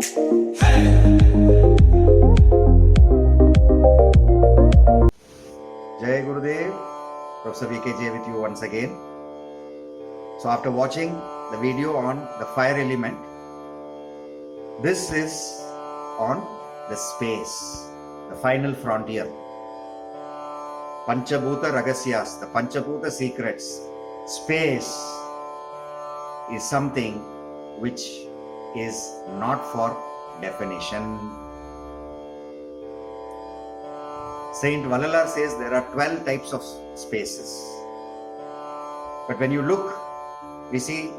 Jai Gurudev, Professor VKJ with you once again. So after watching the video on the fire element, this is on the space, the final frontier. Panchabhuta Ragasyas, the Panchabhuta secrets. Space is something which is not for definition. Saint Valalar says there are 12 types of spaces. But when you look, we see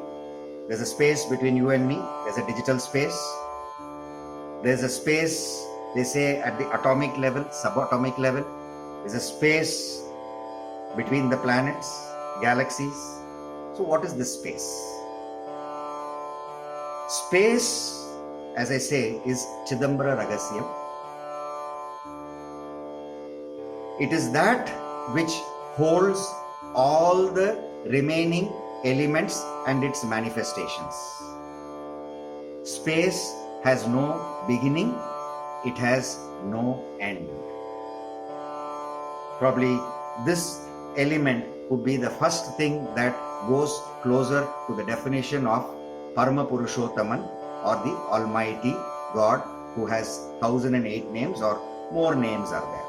there's a space between you and me, there's a digital space, there's a space, they say, at the atomic level, subatomic level, there's a space between the planets, galaxies. So what is this space? Space, as I say, is Chidambara Ragasyam. It is that which holds all the remaining elements and its manifestations. Space has no beginning, it has no end. Probably this element would be the first thing that goes closer to the definition of Parama Purushottaman, or the Almighty God, who has 1008 names or more names are there.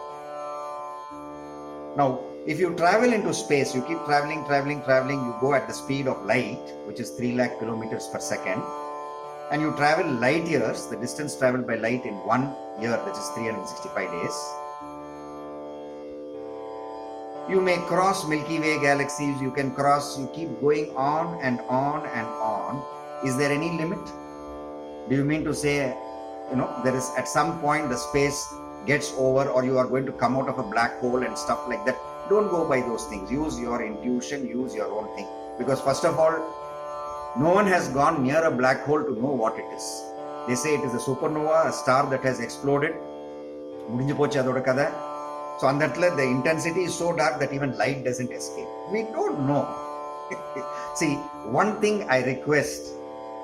Now, if you travel into space, you keep traveling, you go at the speed of light, which is 3 lakh kilometers per second, and you travel light years, the distance traveled by light in 1 year, that is 365 days. You may cross Milky Way galaxies, you can cross, you keep going on and on and on. Is there any limit? Do you mean to say, there is at some point the space gets over, or you are going to come out of a black hole and stuff like that? Don't go by those things. Use your intuition, use your own thing. Because first of all, no one has gone near a black hole to know what it is. They say it is a supernova, a star that has exploded. So on that level, the intensity is so dark that even light doesn't escape. We don't know. See, one thing I request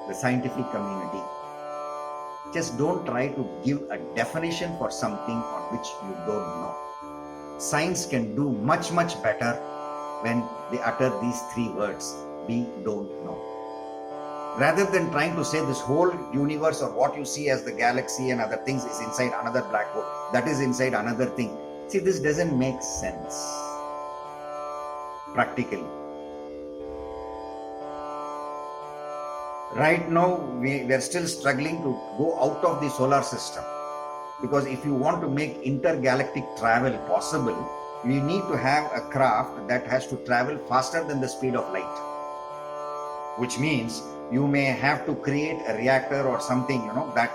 the scientific community, just don't try to give a definition for something on which you don't know. Science can do much, much better when they utter these 3 words: we don't know. Rather than trying to say this whole universe, or what you see as the galaxy and other things, is inside another black hole, that is inside another thing. See, this doesn't make sense practically. Right now, we are still struggling to go out of the solar system, because if you want to make intergalactic travel possible, you need to have a craft that has to travel faster than the speed of light, which means you may have to create a reactor or something, that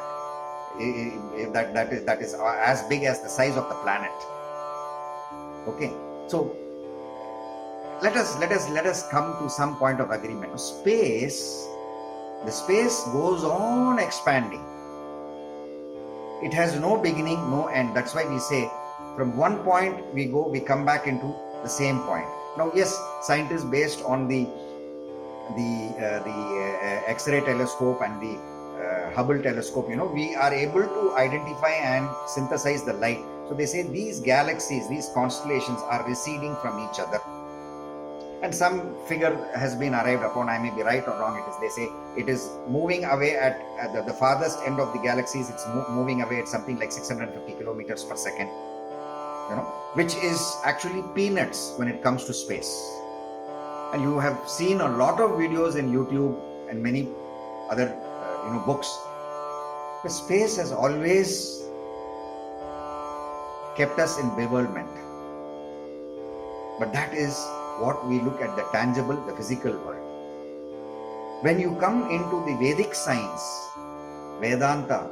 is as big as the size of the planet. Okay, so let us come to some point of agreement. The space goes on expanding. It has no beginning, no end. That's why we say from one point we come back into the same point. Now, yes, scientists, based on the X-ray telescope and the Hubble telescope, we are able to identify and synthesize the light. So they say these galaxies, these constellations are receding from each other. And some figure has been arrived upon, I may be right or wrong, they say it is moving away at the farthest end of the galaxies, it's moving away at something like 650 kilometers per second, which is actually peanuts when it comes to space. And you have seen a lot of videos in YouTube and many other books. The space has always kept us in bewilderment. But that is what we look at, the tangible, the physical world. When you come into the Vedic science, Vedanta,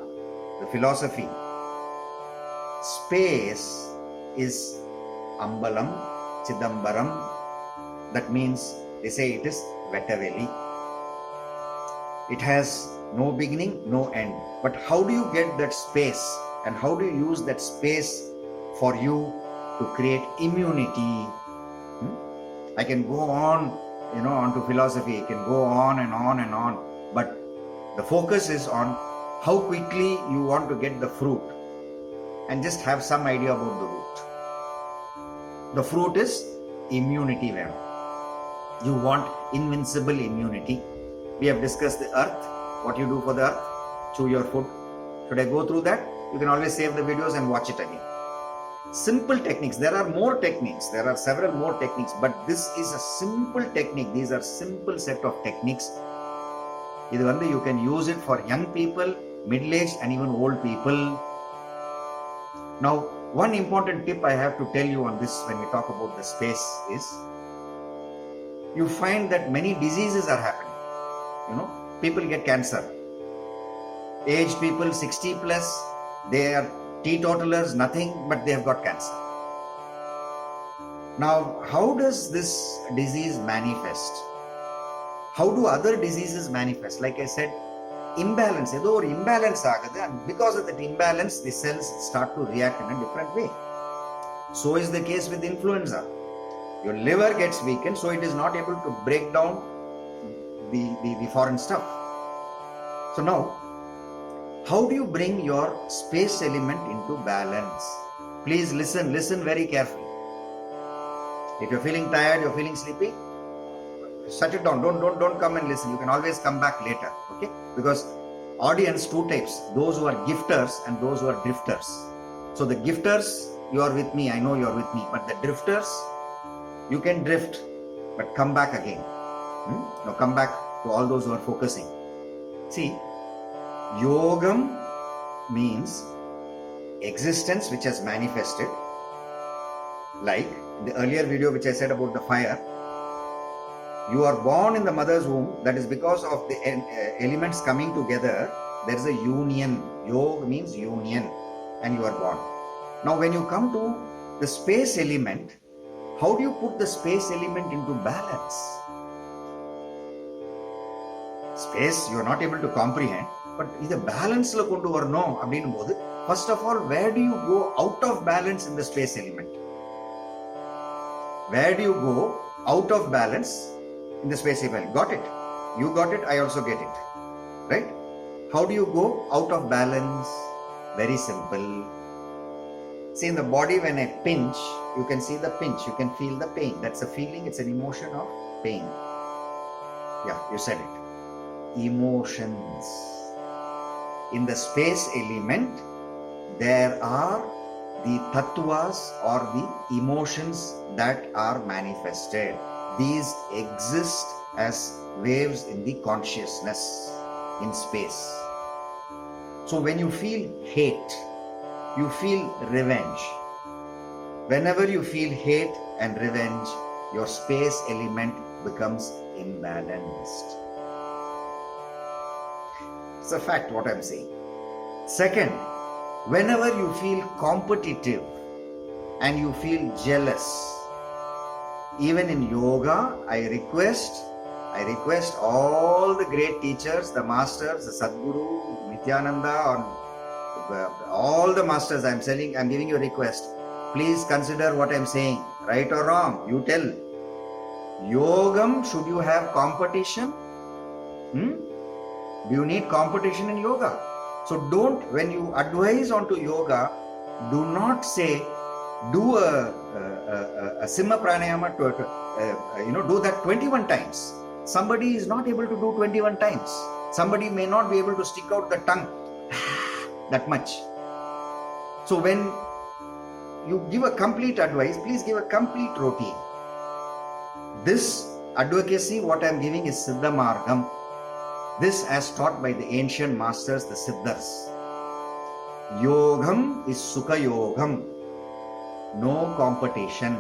the philosophy, space is Ambalam, Chidambaram. That means they say it is Vettaveli. It has no beginning, no end. But how do you get that space, and how do you use that space for you to create immunity? I can go on, onto philosophy. I can go on and on and on. But the focus is on how quickly you want to get the fruit, and just have some idea about the root. The fruit is immunity. You want invincible immunity. We have discussed the earth, what you do for the earth, chew your food. Should I go through that? You can always save the videos and watch it again. Simple techniques. There are more techniques. There are several more techniques, but this is a simple technique. These are simple set of techniques. You can use it for young people, middle-aged and even old people. Now, one important tip I have to tell you on this when we talk about the space is, you find that many diseases are happening. People get cancer. Aged people, 60 plus, they are teetotalers, nothing, but they have got cancer. Now, how does this disease manifest? How do other diseases manifest? Like I said, imbalance. Imbalance agadu, and because of that imbalance, the cells start to react in a different way. So is the case with influenza. Your liver gets weakened, so it is not able to break down the foreign stuff. So now, how do you bring your space element into balance? Please listen very carefully. If you're feeling tired, you're feeling sleepy, shut it down. Don't come and listen. You can always come back later, okay? Because audience, two types: those who are gifters and those who are drifters. So the gifters, you are with me, I know you're with me, but the drifters, you can drift, but come back again. Now come back to all those who are focusing. See, Yogam means existence which has manifested. Like in the earlier video which I said about the fire, you are born in the mother's womb. That is because of the elements coming together. There is a union. Yoga means union, and you are born. Now when you come to the space element, how do you put the space element into balance? Space you are not able to comprehend, but either balance la kondu varano அப்படினும் போது, first of all, where do you go out of balance in the space element? Where do you go out of balance in the space element? Got it? You got it, I also get it. Right? How do you go out of balance? Very simple. See, in the body, when I pinch, you can see the pinch, you can feel the pain. That's a feeling, it's an emotion of pain. Yeah, you said it. Emotions. In the space element, there are the tattvas or the emotions that are manifested. These exist as waves in the consciousness in space. So when you feel hate, you feel revenge. Whenever you feel hate and revenge, your space element becomes imbalanced. It's a fact what I'm saying. Second, whenever you feel competitive and you feel jealous, even in yoga, I request all the great teachers, the masters, the Sadguru, Nityananda, all the masters I'm giving you a request. Please consider what I'm saying, right or wrong, you tell. Yogam, should you have competition? Do you need competition in yoga? So when you advise onto yoga, do not say, do a Simha Pranayama, do that 21 times. Somebody is not able to do 21 times. Somebody may not be able to stick out the tongue that much. So when you give a complete advice, please give a complete routine. This advocacy, what I am giving is Siddha Margam. This as taught by the ancient masters, the Siddhas. Yogam is Sukha Yogam. No competition,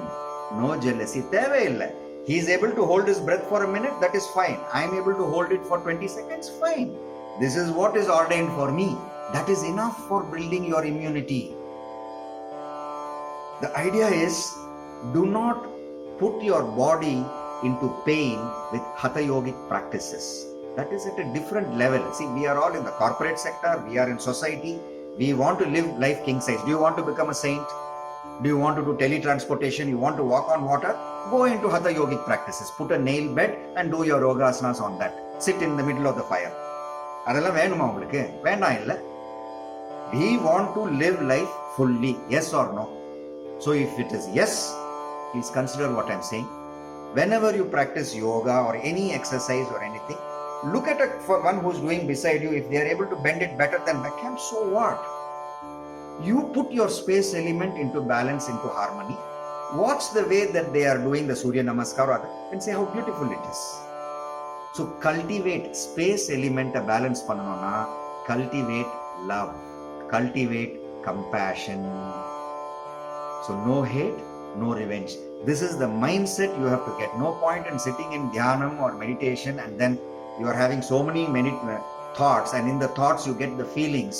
no jealousy. He is able to hold his breath for a minute, that is fine. I am able to hold it for 20 seconds, fine. This is what is ordained for me. That is enough for building your immunity. The idea is, do not put your body into pain with Hatha Yogic practices. That is at a different level. See, we are all in the corporate sector, we are in society, we want to live life king size. Do you want to become a saint? Do you want to do teletransportation? You want to walk on water? Go into Hatha Yogic practices. Put a nail bed and do your yoga asanas on that. Sit in the middle of the fire. அதெல்லாம் வேணுமா உங்களுக்கு? வேண்டாம் இல்ல. We want to live life fully. Yes or no? So if it is yes, please consider what I'm saying. Whenever you practice yoga or any exercise or anything, look at for one who's doing beside you. If they are able to bend it better than Beckham, so what? You put your space element into balance, into harmony. Watch the way that they are doing the Surya Namaskar and say how beautiful it is. So cultivate space element a balance பண்ணனும்னா cultivate love, cultivate compassion. So no hate, no revenge. This is the mindset you have to get. No point in sitting in dhyanam or meditation and then you are having so many thoughts, and in the thoughts you get the feelings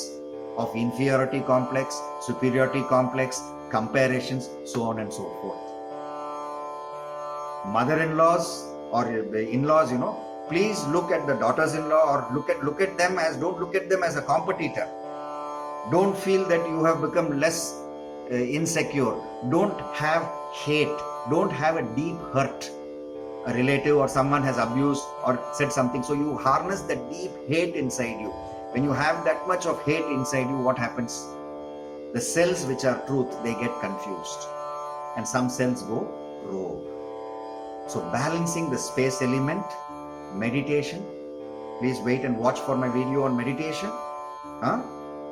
of inferiority complex, superiority complex, comparisons, so on and so forth. Mother-in-laws or in-laws, please look at the daughters-in-law or look at them as, don't look at them as a competitor. Don't feel that you have become less insecure. Don't have hate. Don't have a deep hurt. A relative or someone has abused or said something, so you harness that deep hate inside you. When you have that much of hate inside you, what happens? The cells which are truth, they get confused and some cells go rogue. So balancing the space element, meditation. Please wait and watch for my video on meditation.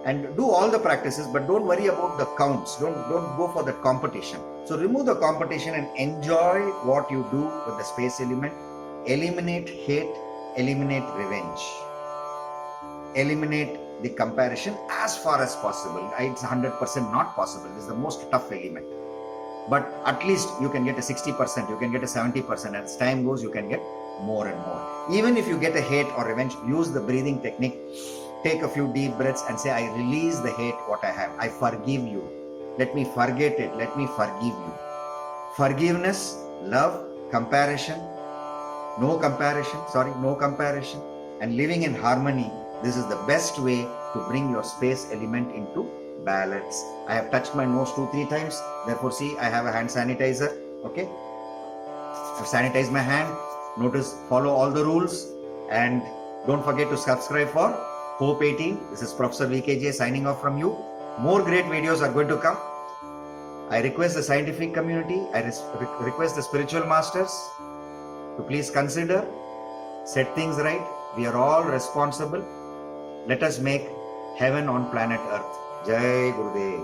And do all the practices, but don't worry about the counts. Don't go for that competition. So remove the competition and enjoy what you do with the space element. Eliminate hate, eliminate revenge, eliminate the comparison as far as possible. It's 100% not possible. This is the most tough element, but at least you can get a 60%, you can get a 70%. As time goes, you can get more and more. Even if you get a hate or revenge, use the breathing technique. Take a few deep breaths and say, I release the hate what I have. I forgive you. Let me forget it. Let me forgive you. Forgiveness, love, comparison, no comparison, and living in harmony. This is the best way to bring your space element into balance. I have touched my nose 2-3 times. Therefore, see, I have a hand sanitizer. Okay. I've sanitized my hand. Notice, follow all the rules. And don't forget to subscribe for Hope 18. This is Professor VKJ signing off from you. More great videos are going to come. I request the scientific community, I request the spiritual masters to please consider, set things right. We are all responsible. Let us make heaven on planet Earth. Jai Gurudev.